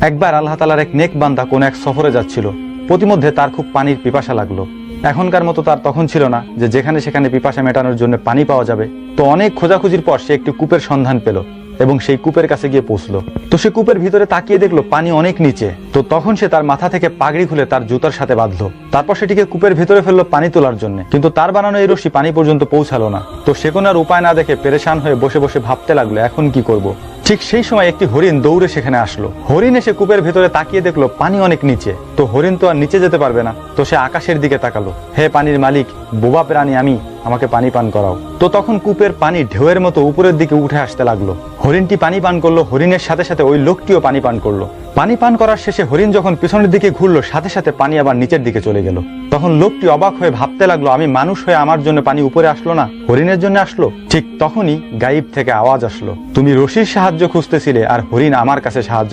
একবার আল্লাহ তাআলার এক নেক বান্দা কোন এক সফরে যাচ্ছিল। প্রতিমধ্যে তার খুব পানির পিপাসা লাগলো। এখনকার মতো তার তখন ছিল না যে যেখানে সেখানে পিপাসা মেটানোর জন্য পানি পাওয়া যাবে। তো অনেক খোঁজাখুঁজির পর সে একটি কূপের সন্ধান পেল এবং সেই কূপের কাছে গিয়ে পৌঁছলো। তো সে কূপের ভিতরে তাকিয়ে দেখলো পানি অনেক নিচে। তো তখন সে তার মাথা থেকে পাগড়ি খুলে তার জুতার সাথে বাঁধলো। তারপর সেটিকে কূপের ভিতরে ফেললো পানি তোলার জন্য, কিন্তু তার বানানো এই রশি পানি পর্যন্ত পৌঁছালো না। তো সে কোনো আর উপায় না দেখে পেরেশান হয়ে বসে বসে ভাবতে লাগলো এখন কি করব। ঠিক সেই সময় একটি হরিণ দৌড়ে সেখানে আসলো। হরিণ এসে কূপের ভেতরে তাকিয়ে দেখলো পানি অনেক নিচে। তো হরিণ তো আর নিচে যেতে পারবে না, তো সে আকাশের দিকে তাকালো। হে পানির মালিক, বোবা প্রাণী আমি, আমাকে পানি পান করাও। তো তখন কূপের পানি ঢেউয়ের মতো উপরের দিকে উঠে আসতে লাগলো। হরিণটি পানি পান করলো, হরিণের সাথে সাথে ওই লোকটিও পানি পান করলো। পানি পান করার শেষে হরিণ যখন পিছনের দিকে ঘুরলো, সাথে সাথে পানি আবার নিচের দিকে চলে গেল। তখন লোকটি অবাক হয়ে ভাবতে লাগলো আমি মানুষ হয়ে আমার জন্য পানি উপরে আসলো না, হরিণের জন্য আসলো। ঠিক তখনই গায়েব থেকে আওয়াজ আসলো, তুমি রশির সাহায্য খুঁজতেছিলে আর হরিণ আমার কাছে সাহায্য